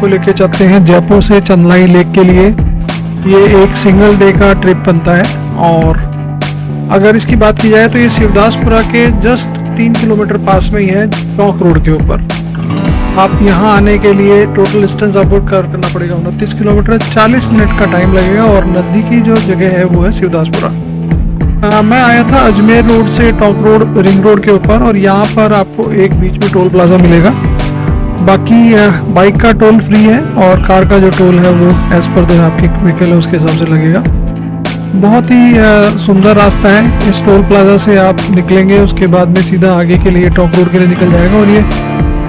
को लेके चलते हैं जयपुर से चंदलाई लेक के लिए। ये एक सिंगल डे का ट्रिप बनता है और अगर इसकी बात की जाए तो ये शिवदासपुरा के जस्ट 3 किलोमीटर पास में ही है, टोंक रोड के ऊपर। आप यहाँ आने के लिए टोटल डिस्टेंस आपको करना पड़ेगा 29 किलोमीटर, 40 मिनट का टाइम लगेगा और नज़दीकी जो जगह है वो है शिवदासपुरा। मैं आया था अजमेर रोड से टोंक रोड रिंग रोड के ऊपर और यहाँ पर आपको एक बीच में टोल प्लाजा मिलेगा। बाकी बाइक का टोल फ्री है और कार का जो टोल है वो एज पर दिन आपकी व्हीकल है उसके हिसाब से लगेगा। बहुत ही सुंदर रास्ता है। इस टोल प्लाजा से आप निकलेंगे, उसके बाद में सीधा आगे के लिए टोंक रोड के लिए निकल जाएगा और ये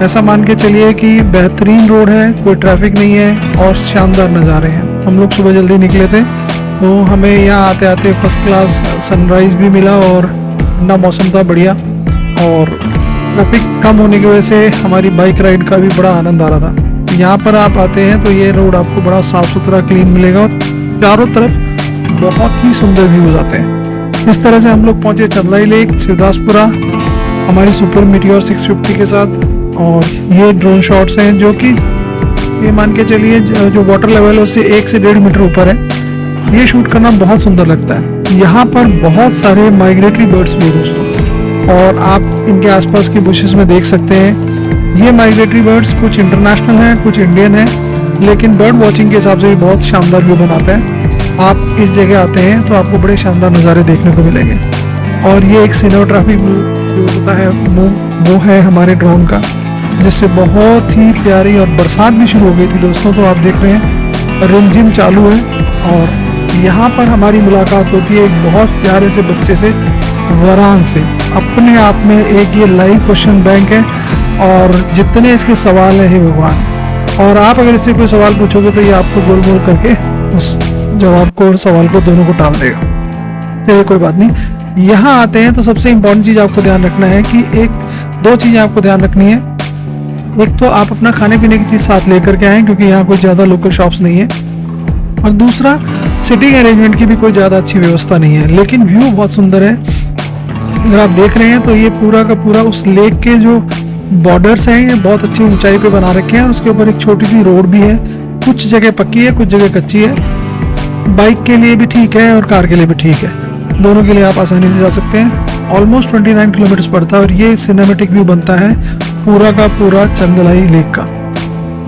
ऐसा मान के चलिए कि बेहतरीन रोड है, कोई ट्रैफिक नहीं है और शानदार नज़ारे हैं। हम लोग सुबह जल्दी निकले थे तो हमें यहाँ आते आते फर्स्ट क्लास सनराइज़ भी मिला और ठंडा मौसम था बढ़िया, और ट्रैफिक कम होने की वजह से हमारी बाइक राइड का भी बड़ा आनंद आ रहा था। यहाँ पर आप आते हैं तो ये रोड आपको बड़ा साफ़ सुथरा क्लीन मिलेगा और चारों तरफ बहुत ही सुंदर व्यूज आते हैं। इस तरह से हम लोग पहुँचे चंदलाई लेक शिवदासपुरा हमारी सुपर मीटियोर 650 के साथ। और ये ड्रोन शॉट्स हैं जो कि ये मान के चलिए जो वाटर लेवल है उससे 1 से 1.5 मीटर ऊपर है। ये शूट करना बहुत सुंदर लगता है। यहाँ पर बहुत सारे माइग्रेटरी बर्ड्स भी दोस्तों, और आप इनके आसपास के बुशेस में देख सकते हैं। ये माइग्रेटरी बर्ड्स कुछ इंटरनेशनल हैं, कुछ इंडियन हैं, लेकिन बर्ड वॉचिंग के हिसाब से भी बहुत शानदार व्यू बनाता है। आप इस जगह आते हैं तो आपको बड़े शानदार नज़ारे देखने को मिलेंगे। और ये एक सिनेमैटोग्राफी जो होता है वो है हमारे ड्रोन का, जिससे बहुत ही प्यारी, और बरसात भी शुरू हो गई थी दोस्तों, तो आप देख रहे हैं रिमझिम चालू है। और यहाँ पर हमारी मुलाकात होती है एक बहुत प्यारे से बच्चे से, वरान से। अपने आप में एक ये लाइव क्वेश्चन बैंक है और जितने इसके सवाल है हे भगवान, और आप अगर इससे कोई सवाल पूछोगे तो ये आपको गोल गोल करके उस जवाब को और सवाल को दोनों को टाल देगा। चलिए कोई बात नहीं। यहाँ आते हैं तो सबसे इम्पोर्टेंट चीज़ आपको ध्यान रखना है कि दो चीज़ें आपको ध्यान रखनी है। एक तो आप अपना खाने पीने की चीज़ साथ लेकर के आएँ क्योंकि यहाँ कोई ज़्यादा लोकल शॉप्स नहीं है, और दूसरा सिटिंग अरेंजमेंट की भी कोई ज़्यादा अच्छी व्यवस्था नहीं है, लेकिन व्यू बहुत सुंदर है। अगर आप देख रहे हैं तो ये पूरा का पूरा उस लेक के जो बॉर्डर्स हैं ये बहुत अच्छी ऊंचाई पे बना रखे हैं और उसके ऊपर एक छोटी सी रोड भी है। कुछ जगह पक्की है, कुछ जगह कच्ची है। बाइक के लिए भी ठीक है और कार के लिए भी ठीक है, दोनों के लिए आप आसानी से जा सकते हैं। ऑलमोस्ट 29 किलोमीटर्स पड़ता है और ये सिनेमेटिक व्यू बनता है पूरा का पूरा चंदलाई लेक का।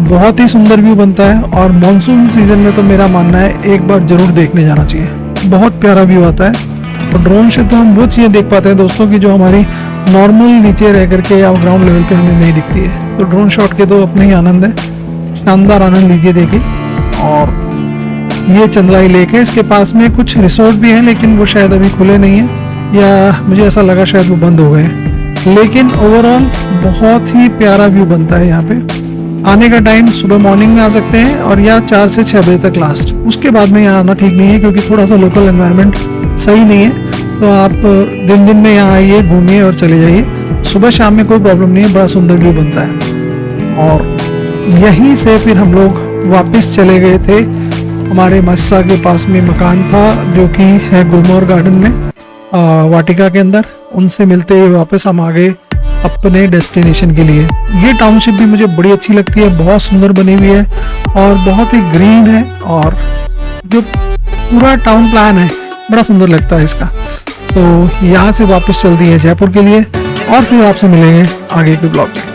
बहुत ही सुंदर व्यू बनता है और मानसून सीजन में तो मेरा मानना है एक बार जरूर देखने जाना चाहिए। बहुत प्यारा व्यू आता है और ड्रोन से तो हम वो चीज़ें देख पाते हैं दोस्तों की जो हमारी नॉर्मल नीचे रह करके या ग्राउंड लेवल पे हमें नहीं दिखती है। तो ड्रोन शॉट के तो अपने ही आनंद है, शानदार आनंद लीजिए देखिए। और ये चंदलाई लेक है, इसके पास में कुछ रिसोर्ट भी हैं लेकिन वो शायद अभी खुले नहीं है, या मुझे ऐसा लगा शायद वो बंद हो गए हैं। लेकिन ओवरऑल बहुत ही प्यारा व्यू बनता है यहाँ पे। आने का टाइम सुबह मॉर्निंग में आ सकते हैं और या 4 से 6 बजे तक लास्ट, उसके बाद में यहाँ आना ठीक नहीं है क्योंकि थोड़ा सा लोकल एनवायरनमेंट सही नहीं है। तो आप दिन में यहाँ आइए, घूमिए और चले जाइए। सुबह शाम में कोई प्रॉब्लम नहीं है, बड़ा सुंदर व्यू बनता है। और यहीं से फिर हम लोग वापस चले गए थे। हमारे मस्सा के पास में मकान था जो कि है गुलमोहर गार्डन में वाटिका के अंदर। उनसे मिलते हुए वापस हम आ गए अपने डेस्टिनेशन के लिए। ये टाउनशिप भी मुझे बड़ी अच्छी लगती है, बहुत सुंदर बनी हुई है और बहुत ही ग्रीन है, और जो पूरा टाउन प्लान है बड़ा सुंदर लगता है इसका। तो यहाँ से वापस चलती है जयपुर के लिए और फिर आपसे मिलेंगे आगे के ब्लॉग में।